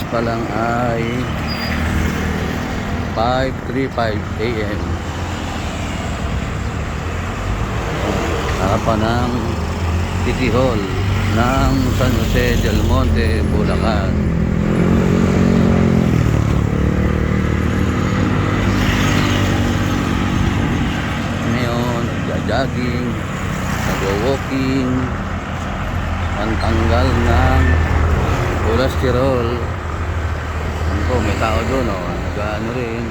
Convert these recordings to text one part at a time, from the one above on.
pa lang ay 5:35 AM. Harapan ng City Hall ng San Jose del Monte, Bulacan. Ngayon, nagja-jogging, nagwo-walking, pantanggal ng cholesterol. Ano po, may tao doon, oh, nag-ano rin.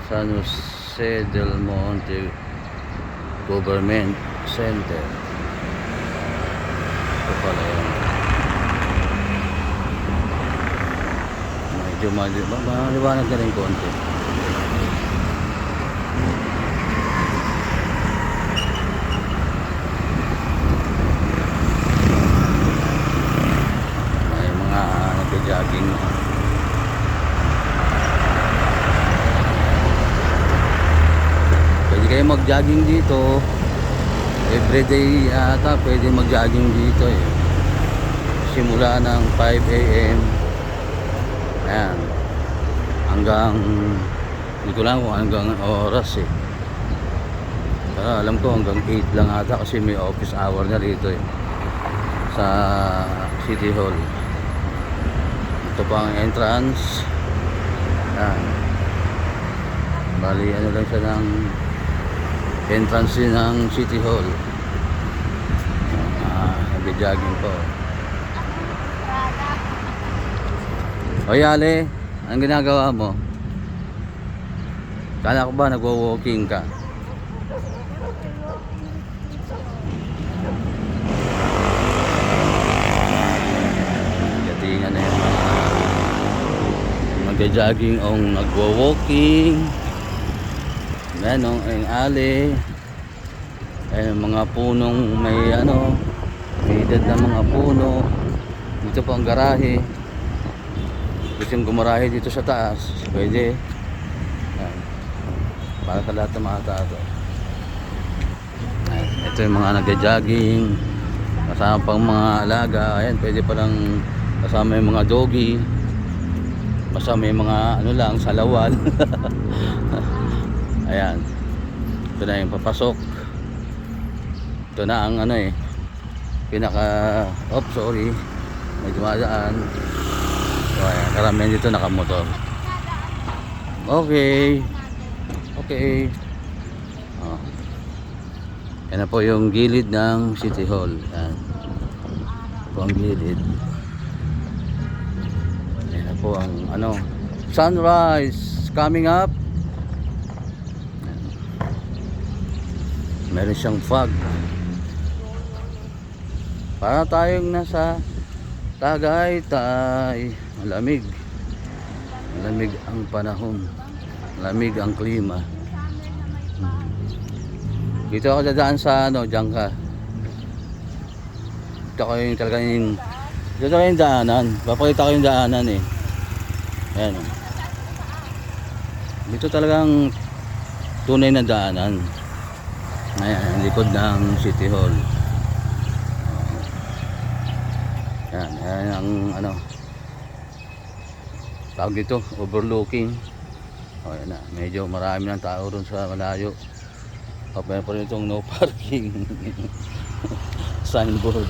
San Jose del Monte Government Center. Ito pala yun. Medyo maliwanag na rin konti. May mga nag-jogging. Pwede kayo mag-jogging dito. Everyday ata pwede mag-jogging dito eh. Simula ng 5 AM. Ayan. Hanggang hindi ko lang kung hanggang oras eh. Pero alam ko hanggang 8 lang ata kasi may office hour na dito eh. Sa City Hall. Ito pa ang entrance. Ayan. Bali ano lang siya ng entrance din ng City Hall. Nag-jogging po. Oy Ale, anong ginagawa mo? Kala ko ba nagwo-walking ka? Gatingan na yung mga mag-jogging o nagwo-walking. Yan o, yung ali. Mga punong may ano, may edad na mga puno. Dito po ang garahe. Gusto yung gumarahe dito sa taas, pwede. Yan. Para sa lahat ng mga tao. Ito yung mga nagja-jogging. Kasama pang mga alaga. Ayan, pwede palang kasama yung mga doggy. Kasama yung mga ano lang, salawal. Ayan. Ito na yung papasok. Ito na ang ano eh. Sorry. May dumadaan. So ayan, karamihan dito nakamotor. Okay. Oh. Yan na po yung gilid ng City Hall. Ayan. Ito po ang gilid. Yan na po ang ano, sunrise coming up. Meron siyang fog. Para tayong nasa Tagaytay. Malamig. Malamig ang panahon. Malamig ang klima. Dito ako dadaan sa ano, diyan ka. Dito ko yung talaga yung dito ko yung daanan. Papakita ko yung daanan eh. Ayan. Dito talagang tunay na daanan. Ayan, likod ng City Hall. Ayan ang ano, tawag dito, overlooking. O yan na, medyo marami ng tao ron sa malayo. Meron pa rin itong no parking signboard.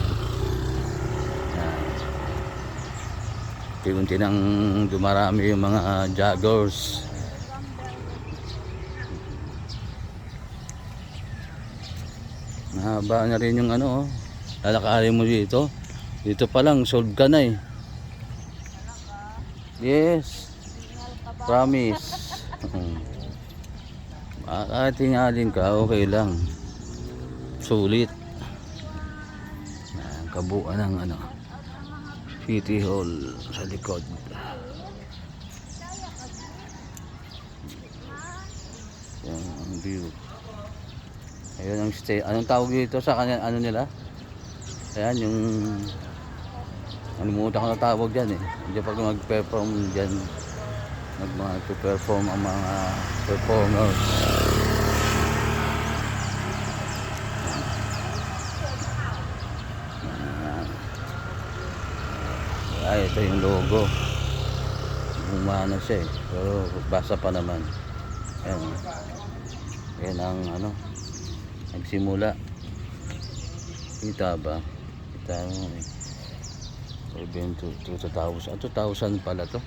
Unti-unti nang dumarami yung mga joggers. Mahaba na rin yung ano, lalakarin mo dito. Dito pa lang, solve ka na eh. Yes. Promise. Kahit hingalin ka, okay lang. Sulit. Kabuuan ng ano, City Hall sa likod. Yan ang view. Ayun ang stay. Anong tawag dito sa kanya, ano nila? Ayan yung Nalimutan ko na tawag dyan eh. Hindi pag mag-perform dyan, mag-perform ang mga performers. Ay, ito yung logo. Umana siya eh. Pero basa pa naman. Ayan. Ayan ang ano. Nagsimula. Kita ba? Kita mo eh. 2000. 2000 pala to.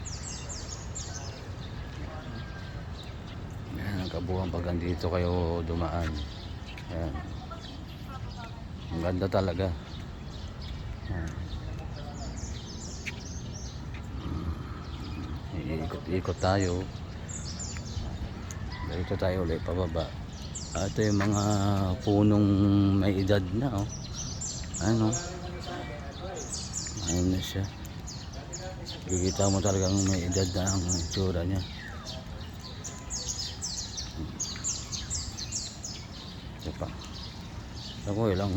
Ayan, ang kabuuan pag andito kayo dumaan. Ayan. Ang ganda talaga. Ayan. Ikot tayo. Dito tayo ulit pababa. Ito yung mga punong may edad na oh. Ano? Ayun na siya. Kikita mo talagang may edad na ang itsura niya. Ito pa. Ako ilang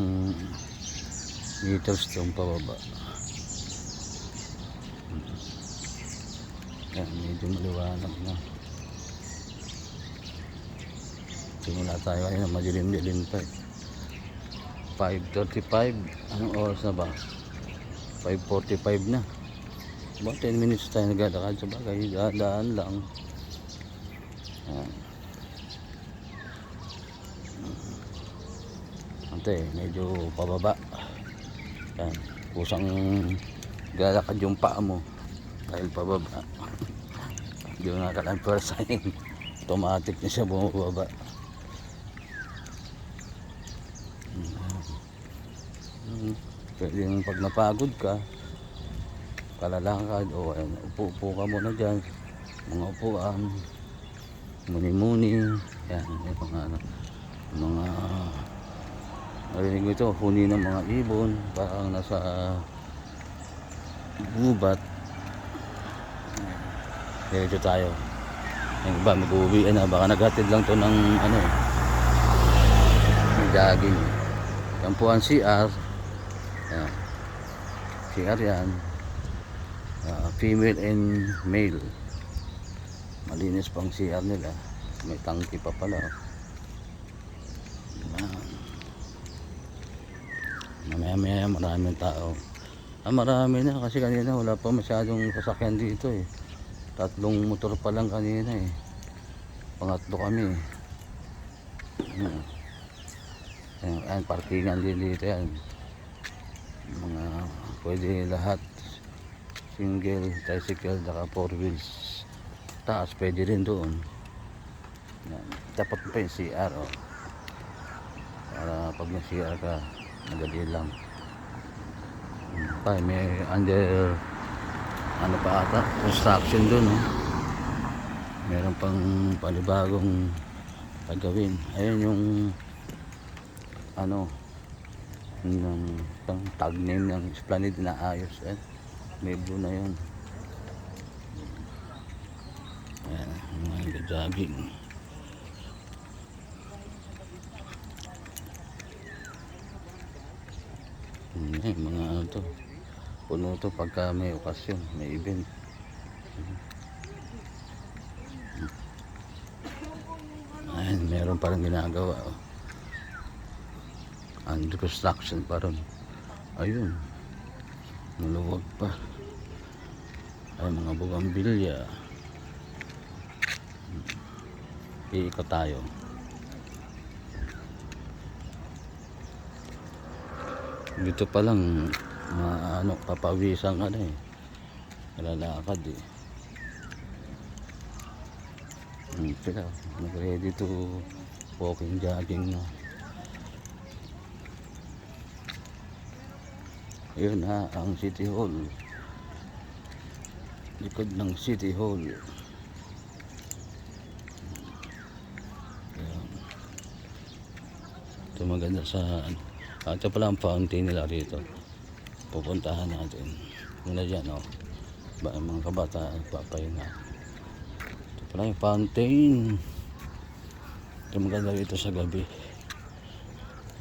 meters itong pababa. Yan, medyo maliwanag na. Simula tayo ngayon, madilim-dilim pa eh. 5:35. Anong oras na ba? 5:45 na. About 10 minutes tayo naglalakad sa bagay. Daan lang. Yan. Ante, medyo pababa. Yan. Kusang galakad yung paa mo. Dahil pababa. Hindi mo nakalanpersahin. Automatic na siya bumababa. Pwede yung pag napagod ka, kalalakad o upo-upo ka muna dyan, mga upuan, muni-muni, yan, yung mga ano, mga narinig mo ito, huni ng mga ibon, parang nasa gubat. Dito tayo. Yung iba, mag-uwian na, baka naghatid lang to ng ano, ng jogging. Yan po ang CR. Ayan. CR yan. Female and male. Malinis pang CR nila. May tangki pa pala. Mamaya maraming tao. Marami na kasi kanina wala pa masyadong sasakyan dito eh. 3 motor pa lang kanina eh. Pangatlo kami eh. Ayan, parkingan din dito yan. Mga pwede lahat, single, tricycle, saka 4 wheels. Taas pwede rin doon. Yan. Dapat pa yung CR oh. Para pag may CR ka madali lang. May under ano pa ata, construction doon oh. Meron pang panibagong gagawin. Ayun yung ano ng tag name ng Esplanade na ayos eh. May blue na yun. Ayan, mga jogging. Mga ano to, puno to pagka may okasyon, may event. Ayan, meron parang ginagawa oh. Under construction pa ron. Ayun, maluwag pa. Ay, mga bugambilya. Iikot tayo. Dito pa lang ano, papawisan ka na eh. Lalakad eh. Sila, ready to walking, jogging na. Yun na ang City Hall. Likod ng City Hall. Ayan. Ito maganda sa ito pala ang fountain nila rito. Pupuntahan natin. Muna dyan oh. Mga kabata papahinga. Ito pala yung fountain. Ito maganda rito sa gabi.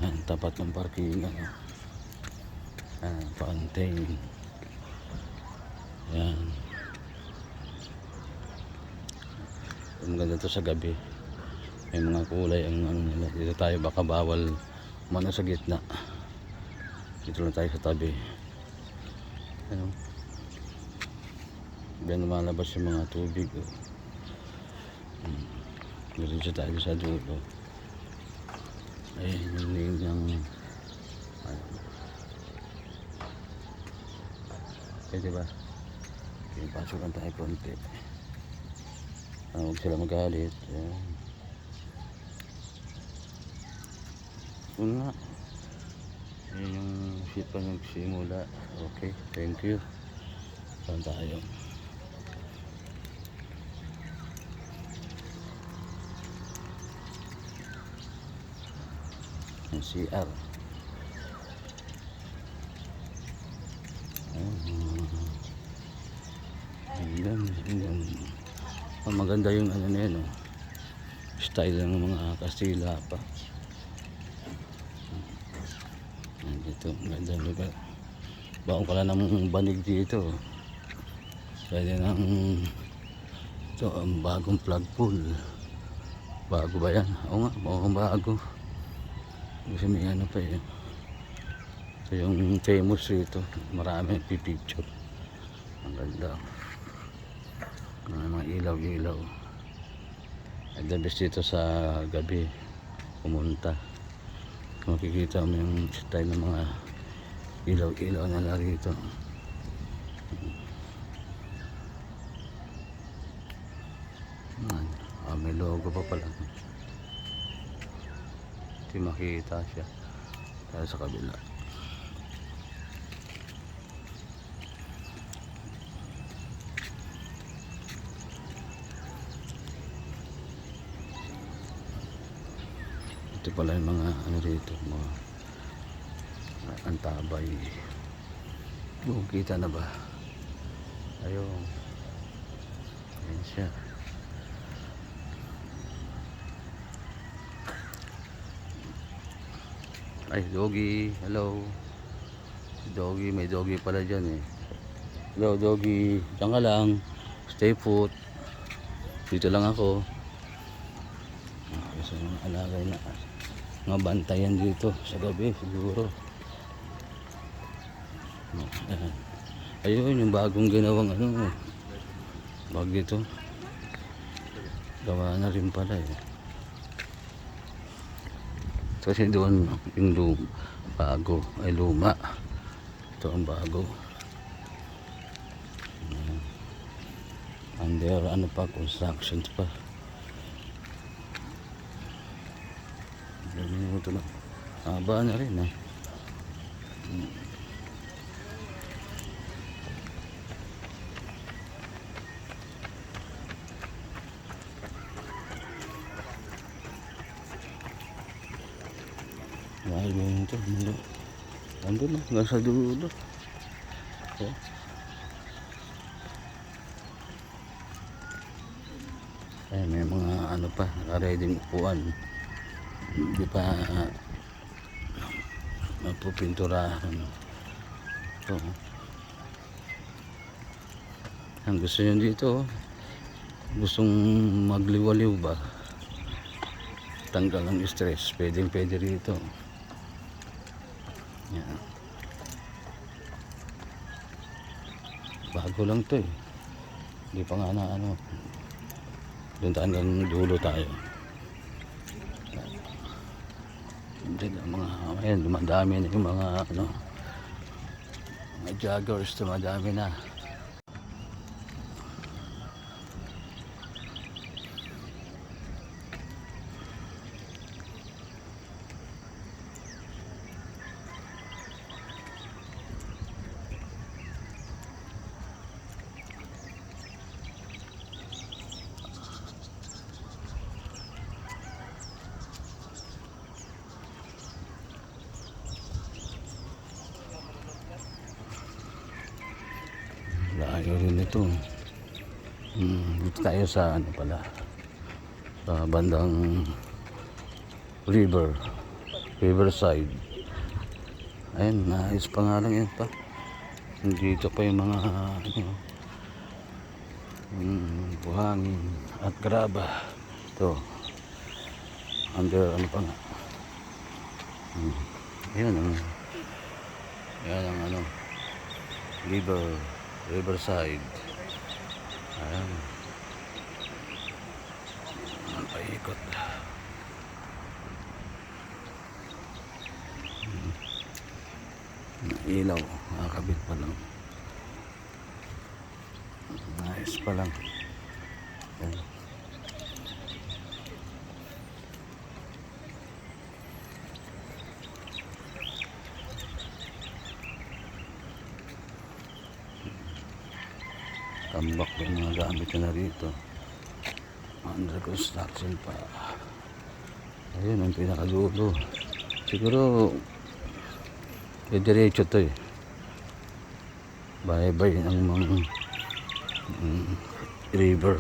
Ayan, tapat ng parkingan oh. Fountain. Yan. Maganda to sa gabi. May mga kulay ang ano nila. Dito tayo baka bawal muna sa gitna. Dito lang tayo sa tabi. Ano? Diyan lumalabas yung mga tubig. Oh. Diretso tayo sa dulo. Ayun yung name ng ano. Pwede ba? Okay, pasok lang tayo konti. Huwag sila magalit. Ayan. Yun nga. Ayan yung ship pa nagsimula. Okay, thank you. Saan tayo? Yung CR. Ayan. Ayan. Oh, maganda yung ano na yun, oh. Style ng mga Kastila pa. Ayan, dito, maganda lugar. Baon ka lang ng banig dito. Pwede ng ito, ang bagong plug pool. Bago ba yan? Oo nga, mukhang bago. Kasi may ano pa eh. Ito yung famous rito. Marami pipicture. Ang ganda. Mga ilaw-ilaw. At the best dito sa gabi pumunta. Makikita mo yung style ng mga ilaw-ilaw na rito. May logo pa pala. Hindi makita siya dahil sa kabila. Ito pala yung mga ano rito, mga antabay. Kita na ba? Ayun. Ayan siya. Ay, doggy. Hello. Doggy, may doggy pala dyan eh. Hello, doggy. Diyan ka lang. Stay put. Dito lang ako. Kasi yung alagay na mga bantayan dito sa gabi siguro. Ayun, yung bagong ginawang ano. Bag dito. Gawa na rin pala eh. Kasi doon yung bago ay luma. Ito ang bago. Under ano pa, constructions pa. Ito lang. Haba na rin eh. Mahal mo yun ito. Ando na, hanggang sa dulo. Okay. Ay, may mga ano pa, naka-ready upuan. Hindi pa mapupinturahan. Ito. Ang gusto nyo dito, gustong magliwaliw ba? Tanggal ang stress, pwede rito. Yan. Bago lang to eh. Hindi pa nga na ano. Doon hanggang dulo tayo. Diyan ang mga, ayan, dumadami na yung mga ano, mga joggers, dumadami na. Layo rin ito. Dito tayo sa ano pala, sa bandang Riverside. Ayun, naayos pa nga lang yan pa. Dito pa yung mga ano, buhangin at graba. Ito under ano pa nga. Yan ang ano, Riverside. Ayan. Ang paikot. Ilaw, nakakabit pa lang. Nice pa lang. Ayan. Tambak pa yung mga gamit na rito. Under construction pa. Ayun ang pinakadulo. Siguro diretso to eh. Bye-bye ng mga river.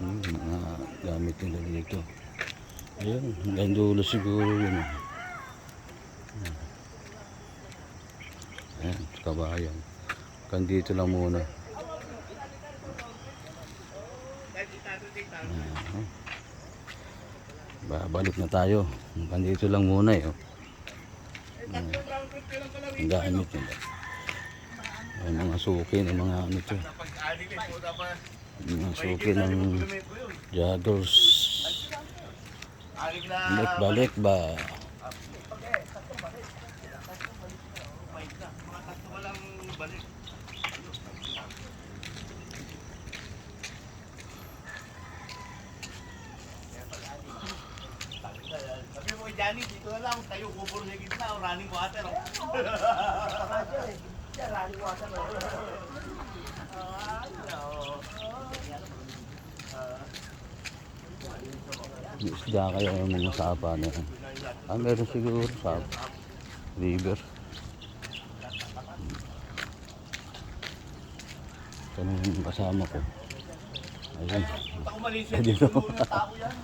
Mga gamit nila dito. Ayun, hanggang dulo siguro yun. Ayan, kabayan. Hanggang dito lang muna. Ayan. Babalik na tayo. Hanggang dito lang muna eh. Ang gamit nila. Ayan, mga suki ng mga ano ito. Mga suki ng joggers. Balik ba? Sabi mo, Johnny, dito na lang. Tayo kubur sa gitna. Running water. Running water. Isda kaya yung mga sapa na yan. Meron siguro sa river. Ito na yung kasama ko. Ayun. Ako malisip. Dito. Tao yan.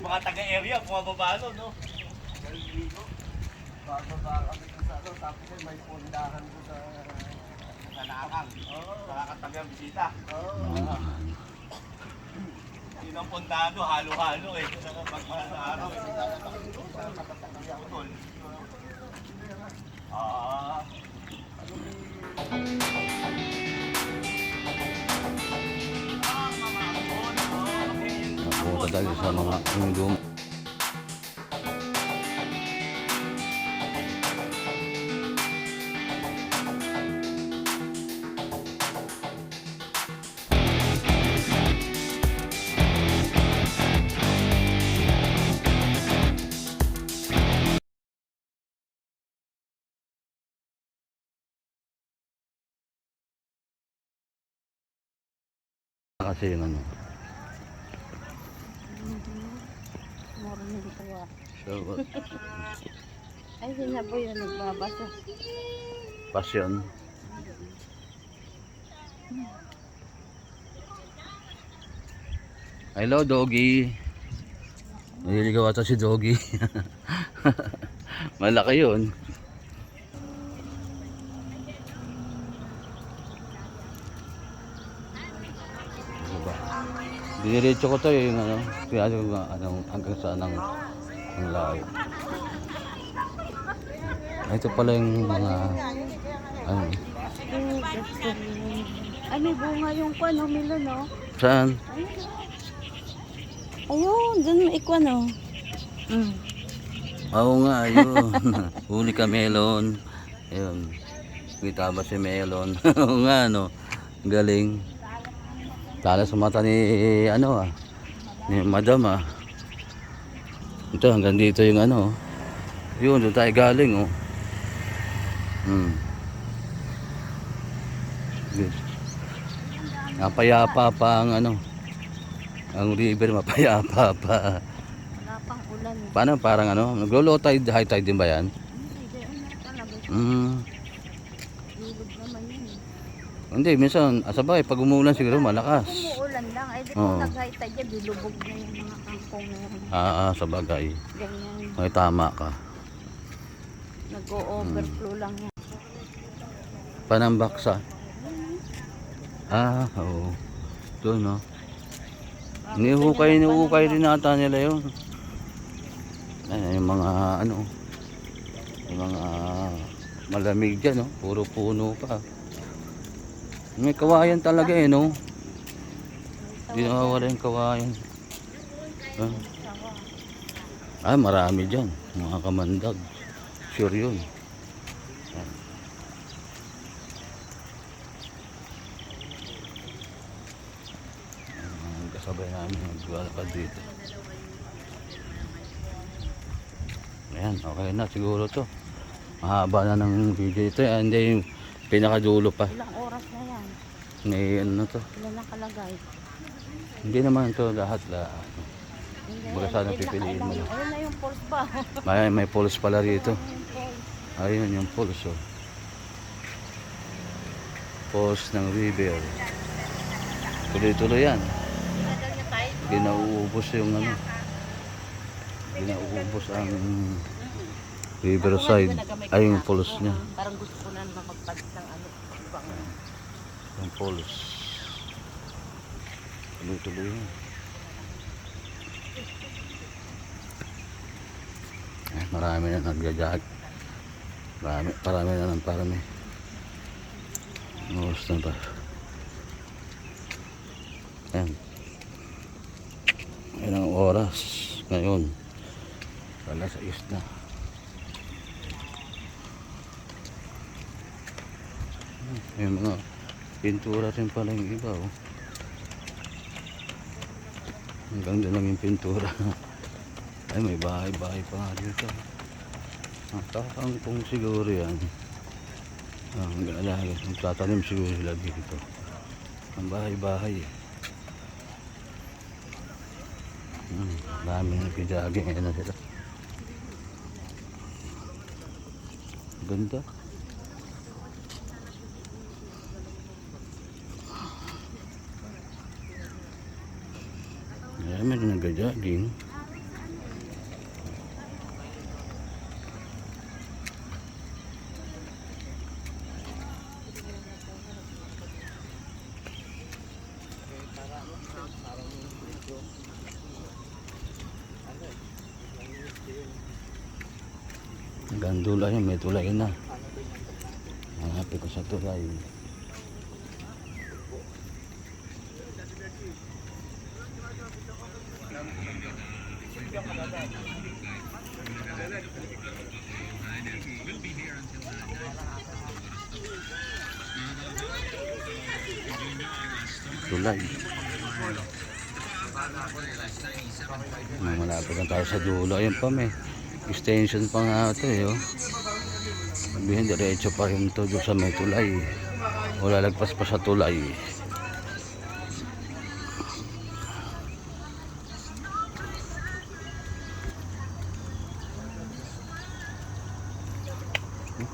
Mga taga-area, bumababa no, no? Bababa kami sa ano, tapos may pundahan ko sa Nakang. Nakakatagang bisita. Yun ang pundado, halo-halo eh. Pagmahal na araw eh. Napunta tayo sa mga indum. Kasi yung ano. Morning po ah. So, Ay, sina po yun nagbabasa. passion. Hello, Doggy. Nililigaw ata si Doggy. Malaki yun. Diba? Diniretso ko to yung ano, kaya yung ano, hanggang saan ang layo. Ito pala yung mga ano, Ay, may bunga yung kwan, oh, milon, oh. saan? Ayun, dun may ikwan, oh. Oo nga, ayun. Huli ka melon. Ayun. Kita ba si melon? Oo nga, no. Galing. Tala sa mata ni, ano ni madam, Ito, hanggang dito yung ano. Yun, doon tayo galing, Good. Napayapa pa ang ano. Ang river, mapayapa pa. Wala pang ulan, eh. Paano, parang ano, naglo-low tide, high tide din ba yan? Hindi, talaga. Mm. Ilog naman yun, eh. Hindi, minsan, asabay, pag umuulan siguro malakas. Umuulan. umuulan lang. Ay, di Oo. kung nag-high tide dyan, bilubog na yung mga kangkong na yan. Sa bagay. Ganyan. May tama ka. Nag-o-overflow lang yan. Panambaksa. Oo. Doon, no? Nihukay rin ata nila yun. Ayan, yung mga ano, yung mga malamig dyan, no? Puro puno pa. May kawayan talaga eh, no? Hindi nawawala yung kawayan. Marami dyan. Mga kamandag. Sure yun. Kasabay namin maglalakad dito. Ayan, okay na siguro to. Mahaba na ng video ito. Hindi yung pinakadulo pa. Ilang oras na yan? May ano na to. Ilan nakalagay? Hindi naman to lahat. Hindi. Baga sana pipiliin mo. Ayun na yung pulse ba? May pulse pala rito. Yung pulse. Ayun yung pulse. Oh. Pulse ng river. Tuloy-tuloy yan. Tagal niya tayo. Ginauubos yung ano. Ginauubos ang riverside. Ay yung pulse niya. Parang gusto ko na magpalit ng ano. Yung pulse. Tuloy-tuloy yan. Marami na nagjajag. Parami na ng parami. Oras na ba? Ayan. Ilang oras ngayon. Alas 6 na. May mga pintura rin pala yung iba. Oh. Hanggang doon lang yung pintura. Ay, may bahay-bahay pa nga dito. Kakangkong siguro yan. Ang alaga, magtatanim siguro sila dito. Ang bahay-bahay. Dami na pinjaging. Ayan na sila. Ganda. Dami na nag-jogging. Hanggang tulay, may tulay na. Hanapin ko sa tulay. Tulay. Malapit na tayo sa dulo. Ayun pa, may extension pa nga ito eh. Oh. Sabihin, diretso pa rin ito doon sa may tulay. O lalagpas pa sa tulay.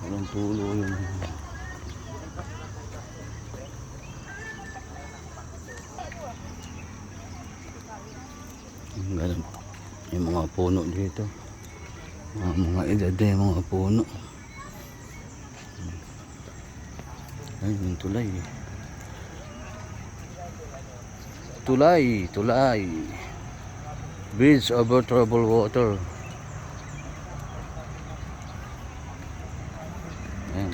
Walang tulo yun. Ganun. Yung mga puno dito. Mga edad eh, mga puno. Ayun yung tulay. Tulay. Bridge over troubled water. Ayan.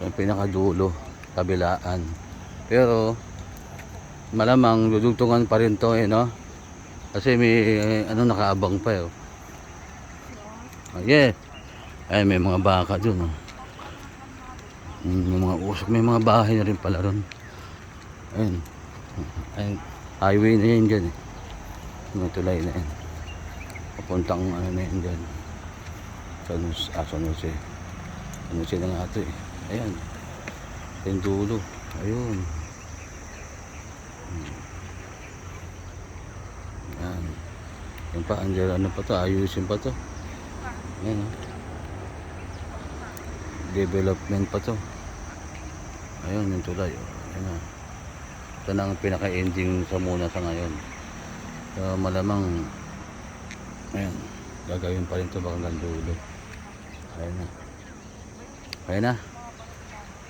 Yung pinakadulo, kabilaan. Pero malamang dudugtungan pa rin to eh, no? Kasi may ano nakaabang pa eh. Yeah. Ay, may mga baka dun. Oh. May mga usok, may mga bahay na rin pala ron. Ayun. Ayun. Highway na yan dyan eh. May tulay na yan. Papuntang ano na yan dyan. San Jose. San Jose na nga ito eh. Ayan. Yung dulo. Ayun. Ayan. Yan pa, andyan ano pa to, ayusin pa to. Ayan o. development pa to. Ayun yung tulay. Ayun na. Ito na ang pinaka-ending sa muna sa ngayon. So malamang ayun, gagawin pa rin ito baka hanggang dulo. Ayun na. Ayun na.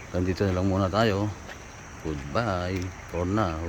Nandito na lang muna tayo. Goodbye for now.